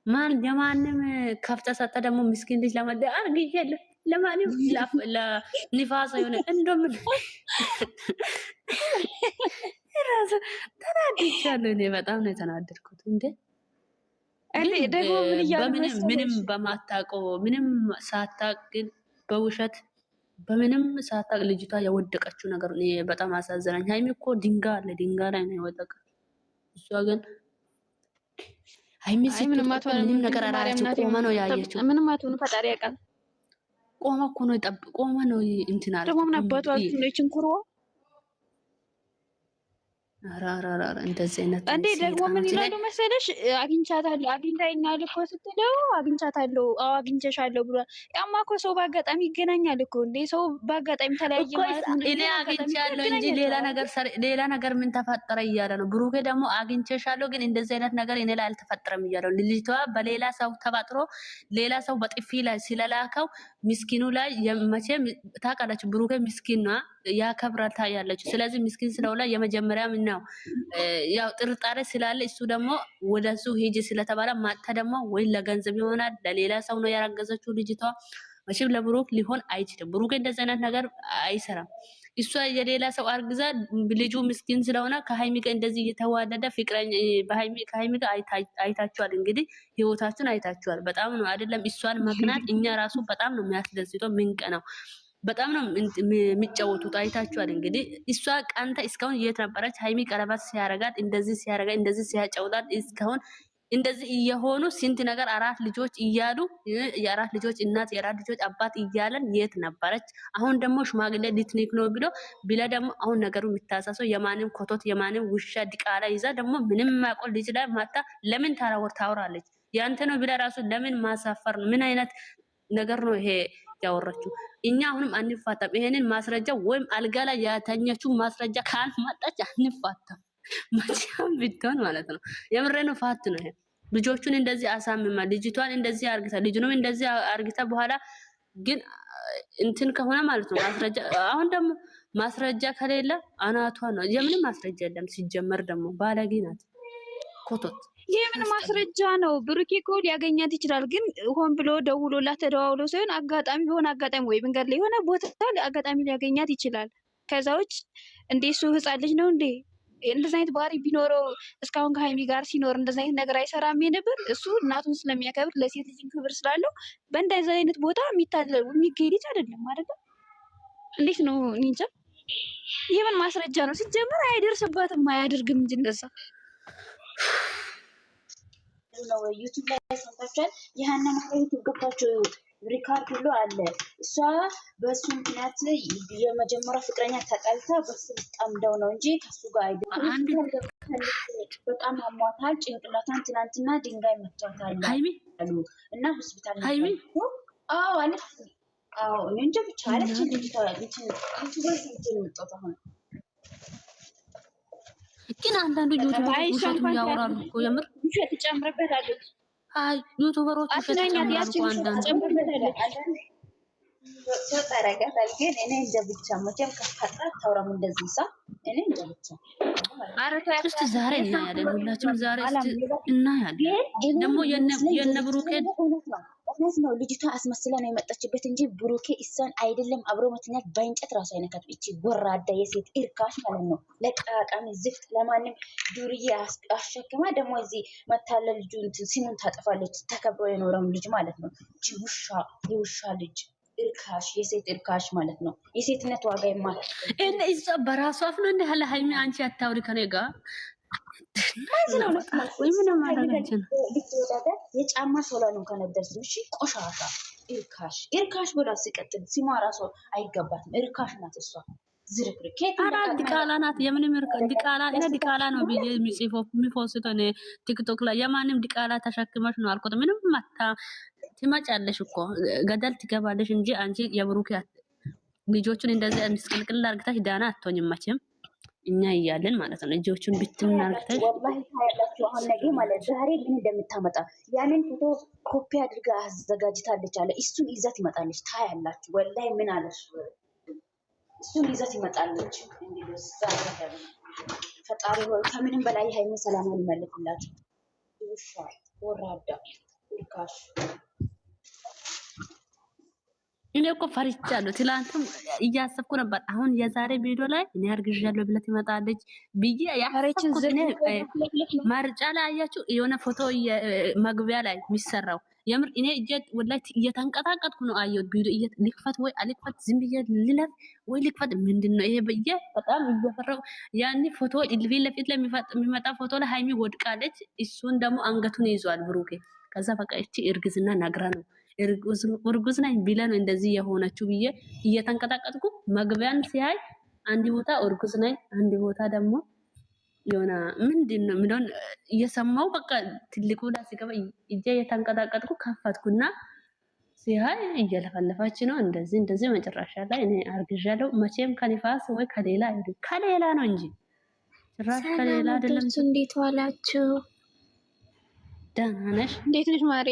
ማን የማንም ከፍተ ሰጠ ደግሞ ምስኪን ልጅ ለማደ አርግዬለ ለማንም ለኒፋሳ የሆነ እንደምን ራሱ ተናድቻለሁ። እኔ በጣም ነው የተናደድኩት። እንዴ ደግሞ ምንም በማታውቀው ምንም ሳታውቅ ግን በውሸት በምንም ሳታውቅ ልጅቷ የወደቀችው ነገር በጣም አሳዘናኝ። ሃይሚ እኮ ድንጋይ አለ ድንጋይ ላይ ነው የወደቀችው። እሷ ግን ሃይሚ ምንም ነገር አላረችው። ቆመ ነው ያየችው። ምንም አትሆኑ ፈጣሪ ያውቃል። ቆመ እኮ ነው ቆመ ነው እንትን አለ ደግሞ ምን አባቷ ነው ችንኩሮ አራራራ እንደዚህ አይነት እንዴ ደግሞ ምን ይላሉ መሰለሽ? አግኝቻታለሁ አግኝታኛል እኮ ስትለው አግኝቻታለሁ አዎ አግኝቼሻለሁ ብሏል። ያማ እኮ ሰው በአጋጣሚ ይገናኛል እኮ እንዴ ሰው በአጋጣሚ ተለያየ ማለት ነው። እኔ አግኝቻለሁ እንጂ ሌላ ነገር ምን ተፈጠረ እያለ ነው። ብሩኬ ደግሞ አግኝቼሻለሁ ግን እንደዚህ አይነት ነገር እኔ ላይ አልተፈጠረም እያለ ነው። ልጅቷ በሌላ ሰው ተፈጥሮ ሌላ ሰው በጥፊ ላይ ስለላከው ምስኪኑ ላይ መቼም ታውቃላችሁ ብሩኬ ምስኪን ነው ያከብራል ታያለች። ስለዚህ ምስኪን ስለሆነ የመጀመሪያ ምን ነው ያው ጥርጣሬ ስላለ እሱ ደግሞ ወደሱ ሂጂ ስለተባለ ማታ ደግሞ ወይ ለገንዘብ ይሆናል ለሌላ ሰው ነው ያረገዘችው ልጅቷ። መቼም ለብሩክ ሊሆን አይችልም። ብሩክ እንደዚህ አይነት ነገር አይሰራም። እሷ የሌላ ሰው አርግዛ ልጁ ምስኪን ስለሆነ ከሃይሚ ጋር እንደዚህ እየተዋደደ ፍቅረኛ ከሃይሚ ጋር አይታችኋል። እንግዲህ ህይወታችሁን አይታችኋል። በጣም ነው አይደለም እሷን መቅናት እኛ ራሱ በጣም ነው የሚያስደስተው። ምንቀ ነው በጣም ነው የሚጫወቱት። አይታችኋል እንግዲህ እሷ ቀንታ እስካሁን የት ነበረች? ሃይሚ ቀለበት ሲያረጋት እንደዚህ ሲያረጋ እንደዚህ ሲያጫውታት እስካሁን እንደዚህ እየሆኑ ስንት ነገር አራት ልጆች እያሉ የአራት ልጆች እናት የአራት ልጆች አባት እያለን የት ነበረች? አሁን ደግሞ ሽማግሌ ሊትኒክ ነው ብለ ደግሞ አሁን ነገሩ የሚታሳሰው የማንም ኮቶት የማንም ውሻ ዲቃላ ይዛ ደግሞ ምንም ማቆል ልጅ ላይ ማታ ለምን ታወራለች? ያንተ ነው ብለ ራሱ ለምን ማሳፈር ነው? ምን አይነት ነገር ነው ይሄ ያወራችሁ? እኛ አሁንም አንፋታም። ይሄንን ማስረጃ ወይም አልጋ ላይ ያተኛችሁ ማስረጃ ካልመጣች አንፋታም። መቼም ቢሆን ማለት ነው። የምሬ ነው። ፋት ነው ይሄ። ልጆቹን እንደዚህ አሳምማ ልጅቷን እንደዚህ አርግታ ልጅኑም እንደዚህ አርግታ በኋላ ግን እንትን ከሆነ ማለት ነው ማስረጃ አሁን ደግሞ ማስረጃ ከሌለ አናቷ ነው። የምንም ማስረጃ የለም። ሲጀመር ደግሞ ባለጌ ናት ኮቶት። የምን ማስረጃ ነው? ብሩኬ እኮ ሊያገኛት ይችላል። ግን ሆን ብሎ ደውሎላት ተደዋውሎ ሳይሆን አጋጣሚ በሆነ አጋጣሚ ወይ መንገድ ላይ የሆነ ቦታ አጋጣሚ ሊያገኛት ይችላል። ከዛ ውጭ እንዴ እሱ ህፃን ልጅ ነው እንዴ? እንደዚህ አይነት ባህሪ ቢኖረው እስካሁን ከሃይሚ ጋር ሲኖር እንደዚህ አይነት ነገር አይሰራም ነበር። እሱ እናቱን ስለሚያከብር ለሴት ልጅ ክብር ስላለው በእንደዚህ አይነት ቦታ የሚታለው የሚገኝ ልጅ አይደለም አይደለም። እንዴት ነው? እኔ እንጃ። የምን ማስረጃ ነው? ሲጀመር አይደርስባትም አያደርግም እንጂ እንደዛ ነው። ዩቲዩብ ላይ ሰምታችኋል። ይሄንን ዩቲዩብ ገብታችሁ ሪካርድ ሁሉ አለ። እሷ በሱ ምክንያት የመጀመሪያ ፍቅረኛ ተጣልታ በስልክ ጠምደው ነው እንጂ ከሱ ጋር አይደለም። በጣም አሟታል። ጭንቅላቷን ትናንትና ድንጋይ መቷታል እና ሆስፒታል ነው። አዎ አለች። አዎ እኔ እንጃ ብቻ አለች። ግን አንዳንዱ ዩቲዩበሮች ያወራሉ እኮ የምር ውሸት ጨምረበታለች። አይ ዩቲዩበሮች ውሸት ጨምረበታለች። ተጠረጋታል። ግን እኔ እንጃ ብቻ መቼም ከፈጣት ታውራም እንደዚህ ሰው እኔ እንጃ ብቻ እስቲ ዛሬ እናያለን። ሁላችንም ዛሬ እናያለን። ደግሞ የነ ብሩኬ እውነት ነው። ልጅቷ አስመስላ ነው የመጣችበት እንጂ ብሩኬ እሷን አይደለም አብሮ መተኛት በእንጨት ራሱ አይነካት። እቺ ጎራዳ የሴት እርካሽ ማለት ነው። ለቃቃሚ ዝፍት ለማንም ዱርዬ አሸክማ ደግሞ እዚህ መታለ ልጁ እንትን ሲሙን ታጠፋለች። ተከብሮ የኖረው ልጅ ማለት ነው። እቺ ውሻ የውሻ ልጅ እርካሽ የሴት እርካሽ ማለት ነው። የሴትነት ዋጋ ይማል እኔ እሷ በራሷ አፍ ነው እንደ ያለ ሃይሚ አንቺ አታውሪ ከኔ ጋር ወይ ምን ማለት ነው? የጫማ ሶላ ነው ከነደርስ እሺ ቆሻሻ እርካሽ ብላ ሲቀጥል ሲማ ራሱ አይገባትም። እርካሽ ናት እሷ ዝርክርክ አራት ዲቃላ ናት። የምንም ዲቃላ እኔ ዲቃላ ነው ብዬ የሚፎስተው ነው ቲክቶክ ላይ የማንም ዲቃላ ተሸክመሽ ነው አልኩት። ምንም ማታ ትመጫለሽ እኮ ገደል ትገባለሽ እንጂ አንቺ የብሩክ ልጆቹን እንደዚህ እንስቅልቅል አርግታሽ ዳና አትሆኝም መቼም እኛ እያለን ማለት ነው። ልጆቹን ብትናርግተሽ ወላሂ ታያላችሁ። አሁን ነገ ማለት ዛሬ ምን እንደምታመጣ ያንን ፎቶ ኮፒ አድርጋ አዘጋጅታለች አለ። እሱን ይዛት ይመጣለች። ታያላችሁ። ወላሂ ምን አለሽ? እሱን ይዛት ይመጣለች። እንግዲህ ፈጣሪ ሆይ ከምንም በላይ ሃይሚ ሰላም ይመልክላት። ይሻል ወራዳ ሪካሽ እኔ እኮ ፈርቻለሁ። ትላንትም እያሰብኩ ነበር። አሁን የዛሬ ቪዲዮ ላይ እኔ አርግዣለሁ ብለት ይመጣለች ብዬ ያሰብኩት እኔ መርጫ ላይ አያችሁ የሆነ ፎቶ መግቢያ ላይ የሚሰራው የምር እኔ ወላሂ እየተንቀጣቀጥኩ ነው አየሁት። ቪዲዮ ልክፈት ወይ አልክፈት፣ ዝም ብዬ ልለፍ ወይ ልክፈት፣ ምንድን ነው ይሄ ብዬ በጣም እየፈራሁ ያኔ ፎቶ ፊት ለፊት ላይ የሚመጣ ፎቶ ላይ ሃይሚ ወድቃለች። እሱን ደግሞ አንገቱን ይዟል ብሩኬ። ከዛ በቃ እቺ እርግዝና ነግራ ነው እርጉዝ ነኝ ቢለ ነው እንደዚህ የሆነችው ብዬ እየተንቀጣቀጥኩ መግቢያን ሲያይ አንድ ቦታ እርጉዝ ነኝ፣ አንድ ቦታ ደግሞ የሆነ ምንድን ነው ምንድን እየሰማው በቃ ትልቁ ላይ ሲገባ እጄ እየተንቀጣቀጥኩ ከፈትኩና ሲያይ እየለፈለፈች ነው እንደዚህ መጨረሻ ላይ እኔ አርግዣለሁ። መቼም ከኒፋስ ወይ ከሌላ አይደለም ከሌላ ነው እንጂ ጭራሽ ከሌላ አይደለም። እንዴት ዋላችሁ? ደህና ነሽ? እንዴት ነሽ ማሬ?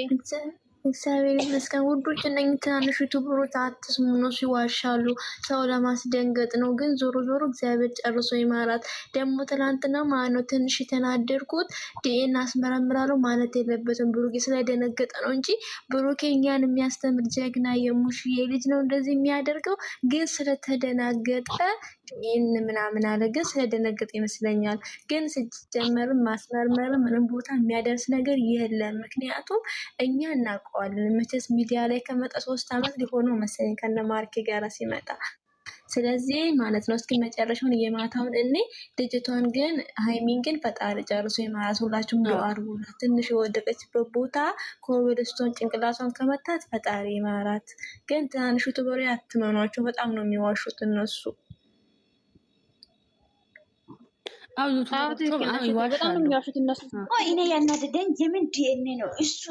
እግዚአብሔር ይመስገን ውዶች። እነኝህ ትናንሽ ዩቱበሮች አትስሙ፣ እነሱ ይዋሻሉ፣ ሰው ለማስደንገጥ ነው። ግን ዞሮ ዞሮ እግዚአብሔር ጨርሶ ይማራት። ደግሞ ትናንትና ማለት ነው ትንሽ የተናደድኩት ዲኤን አስመረምራለሁ ማለት የለበትም ብሩኬ ስለደነገጠ ነው እንጂ ብሩኬ እኛን የሚያስተምር ጀግና የሙሽዬ ልጅ ነው እንደዚህ የሚያደርገው። ግን ስለተደናገጠ ዲኤን ምናምን አለ። ግን ስለደነገጠ ይመስለኛል። ግን ሲጀመርም ማስመርመርም ምንም ቦታ የሚያደርስ ነገር የለም። ምክንያቱም እኛ እናውቀዋለን። መቼስ ሚዲያ ላይ ከመጣ 3 ዓመት ሊሆነው መሰለኝ ከነ ማርኬ ጋራ ሲመጣ። ስለዚህ ማለት ነው እስኪ መጨረሻውን የማታውን እኔ ልጅቷን ግን ሃይሚን ግን ፈጣሪ ጨርሶ የማራት ሁላችሁም ዱአ አድርጉላት። ትንሽ የወደቀችበት ቦታ ኮብልስቶን ጭንቅላቷን ከመታት ፈጣሪ ይማራት። ግን ትናንሹ ዩቱበሮች አትመኗቸው፣ በጣም ነው የሚዋሹት እነሱ። በጣም ነው የሚዋሹት እነሱ። እኔ ያናደደኝ የምን ዲኤንኤ ነው እሱ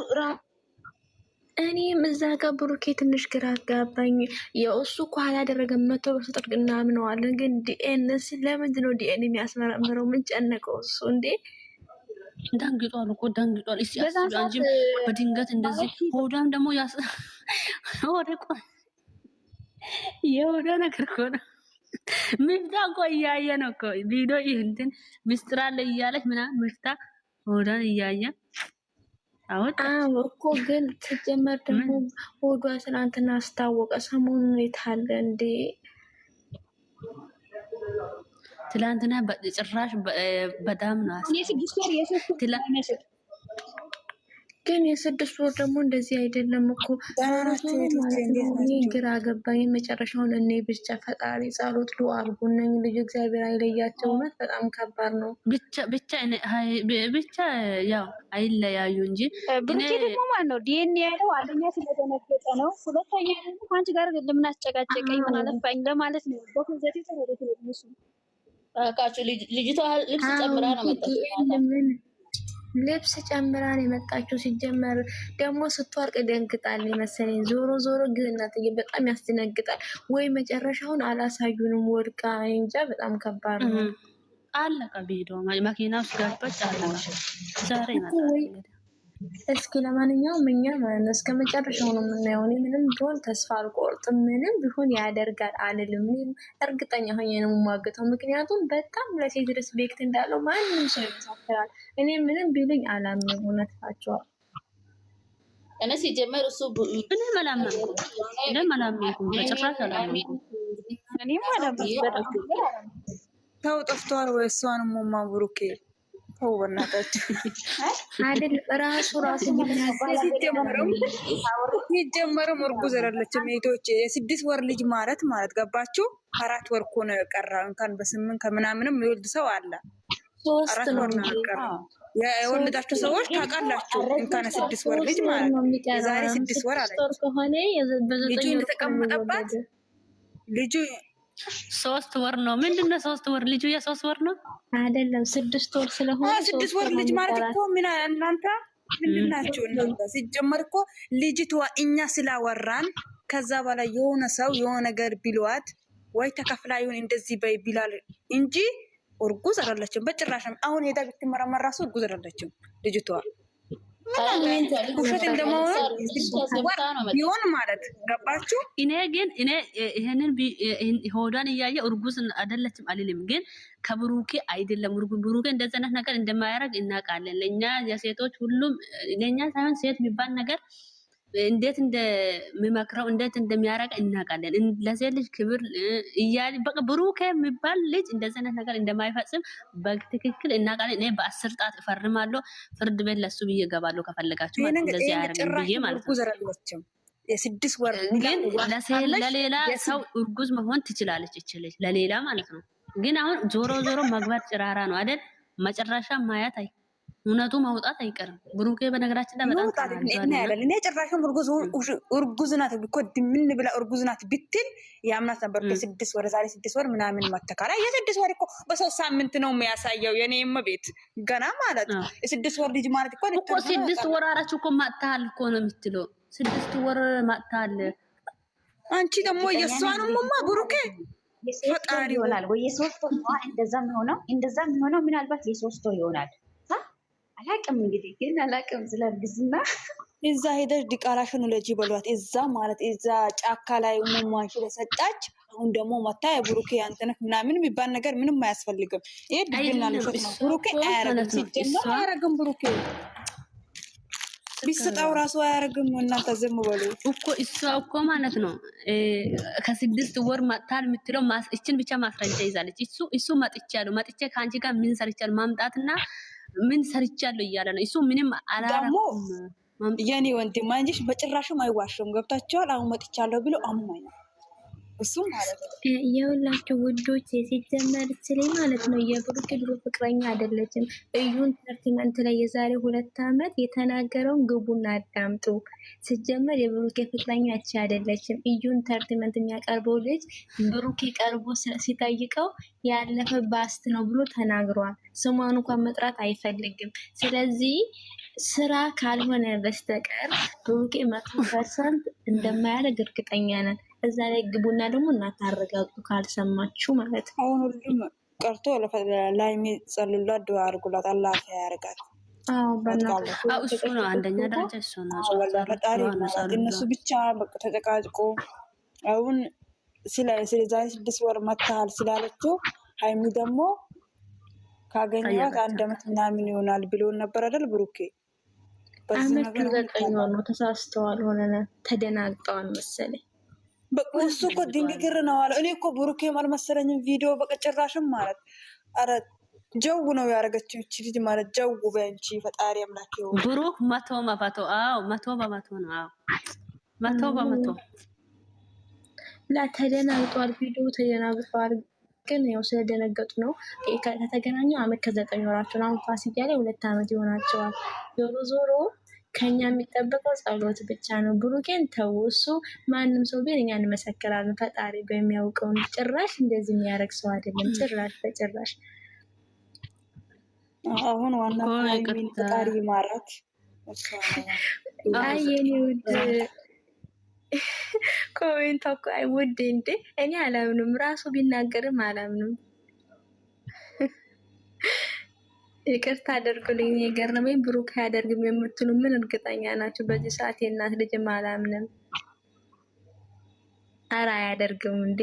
እኔም እዛ ጋር ብሩኬ ትንሽ ግራ አጋባኝ። የእሱ እኮ አላደረገም 100% እናምነዋለን። ግን ዲኤንኤ ለምንድን ነው ዲኤንኤ የሚያስመረምረው? ምን ጨነቀው እሱ እንዴ? ደንግጧል እኮ ደንግጧል። እስኪ አስቢ አንቺ በድንገት እንደዚህ ሆዳም ደግሞ ወደ የሆነ ነገር እኮ ነው። ሚፍታ እኮ እያየ ነው እኮ ቪዲዮ እንትን ምስጢር አለ እያለች ምናምን ሚፍታ ሆዳን እያየ አዎ እኮ ግን ሲጀመር ደግሞ ሆዷ ትናንትና አስታወቀ። ሰሞኑን የታለ እንዴ? ትላንትና ጭራሽ በጣም ነው ግን የ6 ወር ደግሞ እንደዚህ አይደለም እኮ። ግራ ገባኝ። መጨረሻውን እኔ ብቻ ፈጣሪ ጸሎት ዱአ አድርጉልኝ። ልጅ እግዚአብሔር አይለያቸው። እውነት በጣም ከባድ ነው። ብቻ ያው አይለያዩ እንጂ ብሩኬ ደግሞ ማለት ነው ዲኤንኤ ያለው አንደኛ ስለደነገጠ ነው፣ ሁለተኛ ደግሞ ከአንቺ ጋር ለምን አስጨቃጨቀኝ ምን አለፋኝ ለማለት ነው። በኮንዘቴ ተወደተ ነው ታውቃችሁ። ልጅቷ ልብስ ጨምራ ነው መጣች። ልብስ ጨምራን የመጣችው ሲጀመር ደግሞ ስትወርቅ ደንግጣል መሰለኝ። ዞሮ ዞሮ ግን እናትዬ በጣም ያስደነግጣል። ወይ መጨረሻውን አላሳዩንም ወድቃ እንጃ። በጣም ከባድ ነው። አለቀ ቪዲዮ መኪና ውስጥ ገባች አለቀ። ዛሬ ማለት እስኪ ለማንኛውም እኛ ማለት ነው እስከ መጨረሻው ነው የምናየው። እኔ ምንም ቢሆን ተስፋ አልቆርጥም። ምንም ቢሆን ያደርጋል አልልም። እኔም እርግጠኛ ሆኜ ነው የማገተው። ምክንያቱም በጣም ለሴት ሪስፔክት እንዳለው ማንም ሰው ይመሳከራል። እኔ ምንም ቢሉኝ አላምንም። እውነታቸዋል። እኔ ሲጀመር እሱ እኔ መላመንኩም በጭራሽ አላመንኩም። እኔ ማለት ተው ጠፍቷል ወይ? እሷንም ሞማ ብሩኬ ተው በእናታችሁ አይደል? ራሱ ሲጀመርም እርጉዝ አይደለችም። ሴቶች የ6 ወር ልጅ ማለት ገባችሁ? 4 ወር እኮ ነው የቀራ። እንኳን በ8 ከምናምንም የወልድ ሰው አለ። 4 ወር ነው የቀራ። የወለዳችሁ ሰዎች ታውቃላችሁ። እንኳን 6 ወር ልጅ ማለት የዛሬ 6 ወር አለች ልጁ እንደተቀመጠባት ልጁ 3 ወር ነው። ምንድነው 3 ወር? ልጁ የ3 ወር ነው አይደለም 6 ወር ስለሆነ 6 ወር ልጅ ማለት እኮ ምን እናንተ ምንድን ናችሁ እናንተ? ሲጀመር እኮ ልጅቷ እኛ ስላወራን ከዛ በላይ የሆነ ሰው የሆነ ነገር ቢሏት ወይ ተከፍላ ይሁን እንደዚህ በይ ቢላል እንጂ እርጉዝ አይደለችም በጭራሽም። አሁን ሄዳ ብትመረመር ራሱ እርጉዝ አይደለችም ልጅቷ። ውሸት እንደመሆኑ ቢሆን ማለት ገባችሁ? እኔ ግን ይሄንን ሆዷን እያየ እርጉዝ አይደለችም አልልም፣ ግን ከብሩኬ አይደለም። ብሩኬ እንደዚህ አይነት ነገር እንደማያደርግ እናውቃለን። ለእኛ የሴቶች ሁሉም ለእኛ ሳይሆን ሴት የሚባል ነገር እንዴት እንደሚመክረው እንዴት እንደሚያረግ እናውቃለን። ለሴት ልጅ ክብር እያለ በቃ ብሩኬ የሚባል ልጅ እንደዚህ አይነት ነገር እንደማይፈጽም በትክክል እናውቃለን። እኔ በ10 ጣት እፈርማለሁ፣ ፍርድ ቤት ለሱ ብዬ እገባለሁ ከፈለጋችሁ ማለት እንደዚህ ያረግ ብዬ ማለት ነው። የ6 ወር ግን ለሌላ ሰው እርጉዝ መሆን ትችላለች እችልች ለሌላ ማለት ነው። ግን አሁን ዞሮ ዞሮ መግባት ጭራራ ነው አይደል? መጨረሻ ማያት እውነቱ ማውጣት አይቀርም። ብሩኬ በነገራችን ላይ በጣም ታዲያ እኔ ጭራሽም እርጉዝ ናት እኮ ምን ብላ እርጉዝ ናት ብትል ያምናት ነበር። ከ6 ወር ዛሬ 6 ወር ምናምን መተካላ የ6 ወር እኮ በ3 ሳምንት ነው የሚያሳየው። የኔም ቤት ገና ማለት ነው የ6 ወር ልጅ ማለት እኮ 6 ወር አራች እኮ ማጥታል እኮ ነው የምትለው። 6 ወር ማጥታል። አንቺ ደግሞ የሷንማ ብሩኬ ፈጣሪ ይሆናል ወይ የ3 ወር እንደዛ የሚሆነው ምናልባት የ3 ወር ይሆናል። አላቅም እንግዲህ ግን አላቅም ስለርግዝና እዛ ሄደሽ ዲቃላሽን ለጂ በሏት እዛ ማለት እዛ ጫካ ላይ ሙማንሽ ለሰጣች። አሁን ደግሞ መታ የብሩኬ አንተነክ ምናምን የሚባል ነገር ምንም አያስፈልግም። ይሄ ድግና ነው ብሩኬ አያረግም። ሲጀመር አያረግም ብሩኬ ቢሰጣው ራሱ አያረግም። እናንተ ዝም በሉ እኮ እሷ እኮ ማለት ነው ከ6 ወር መጣል የምትለው እችን ብቻ ማስረጃ ይዛለች። እሱ መጥቻለሁ መጥቼ ከአንቺ ጋር ምን ሰርቻለሁ ማምጣትና ምን ሰርቻለሁ እያለ ነው። እሱ ምንም አላረኩም። የኔ ወንድም አንጂሽ በጭራሽም አይዋሽም። ገብታችኋል? አሁን መጥቻለሁ ብሎ አማኝ እሱ ማለት ነው። የሁላችሁ ውዶች ሲጀመር ስለ ማለት ነው የብሩክ ድሮ ፍቅረኛ አይደለችም። እዩን ፓርቲመንት ላይ የዛሬ 2 ዓመት የተናገረውን ግቡና አዳምጡ። ሲጀመር የብሩክ ፍቅረኛ እቺ አይደለችም። እዩን ፓርቲመንት የሚያቀርበው ልጅ ብሩክ ቀርቦ ሲጠይቀው ያለፈ ባስት ነው ብሎ ተናግሯል። ስሟን እንኳን መጥራት አይፈልግም። ስለዚህ ስራ ካልሆነ በስተቀር ብሩክ 100% እንደማያደርግ እርግጠኛ ነን። እዛ ላይ ግቡና ደግሞ እናታረጋግጡ ካልሰማችሁ ማለት ነው። አሁን ሁሉም ቀርቶ ላይሚ ጸልሏ ዱአ አድርጉላት አላህ ያርጋት። አዎ በእናትህ እሱ ነው አንደኛ ደረጃ እሱ ነው። ፈጣሪ እነሱ ብቻ በቃ ተጨቃጭቆ አሁን ስለዛሬ 6 ወር መታል ስላለችው ሃይሚ ደግሞ ካገኘዋት 1 ዓመት ምናምን ይሆናል ብሎ ነበር አይደል ብሩኬ? በዚህ ነገር 9 ወር ነው። ተሳስተዋል ሆነና ተደናግጠዋል መሰለኝ። በቃ እሱ እኮ ድንግግር ነው አለ። እኔ እኮ ብሩኬም አልመሰለኝም ቪዲዮ በቃ ጭራሽም ማለት አረ ጀው ነው ያደረገችው እቺ ልጅ ማለት ጀው በእንቺ ፈጣሪ አምላክ ይሁን። ብሩክ 100% አዎ 100% ነው። አዎ 100% ላ ተደናግጧል። ቪዲዮ ተደናግጧል። ግን ያው ስለደነገጡ ነው። ከተገናኙ አመት ከ9 ወራቸው አሁን ፋሲካ ላይ 2 ዓመት ይሆናቸዋል። ዞሮ ዞሮ ከኛ የሚጠበቀው ጸሎት ብቻ ነው። ብሩኬን ተው፣ እሱ ማንም ሰው ቢሆን እኛ እንመሰክራለን። ፈጣሪ በሚያውቀው ጭራሽ እንደዚህ የሚያደርግ ሰው አይደለም። ጭራሽ በጭራሽ። አሁን ዋና ፈጣሪ ማራት አይ የኔ ውድ ኮሜንት እኮ አይ ውድ እንዴ እኔ አላምንም። ራሱ ቢናገርም አላምንም። ይቅርታ አድርጉልኝ። የገረመኝ ብሩክ አያደርግም የምትሉ ምን እርግጠኛ ናቸው? በዚህ ሰዓት የእናት ልጅ አላምንም። ኧረ አያደርግም እንዴ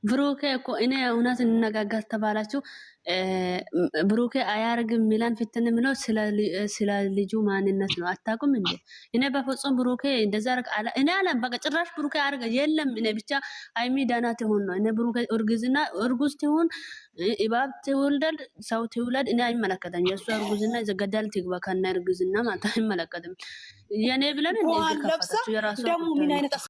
ብሩኬ እኮ እኔ እውነት እንነጋገር ተባላችሁ ብሩኬ አያርግም ሚላን ፍትን ምለው ስለ ልጁ ማንነት ነው። አታውቁም እንዴ? እኔ በፍጹም ብሩኬ እንደዛ አርግ አላ እኔ አላም በቃ ጭራሽ ብሩኬ አርገ የለም። እኔ ብቻ ሃይሚ ዳና ትሆን ነው። እኔ ብሩኬ እርግዝና እርጉዝ ትሆን ኢባብ ትውልድ ሰው ትውልድ እኔ አይመለከተኝ። የሱ እርጉዝና ዘገዳል ትግባ ከነ እርግዝና ማለት አይመለከተም። የኔ ብለን እንደ ከፈታችሁ የራሱ ደግሞ ምን አይነት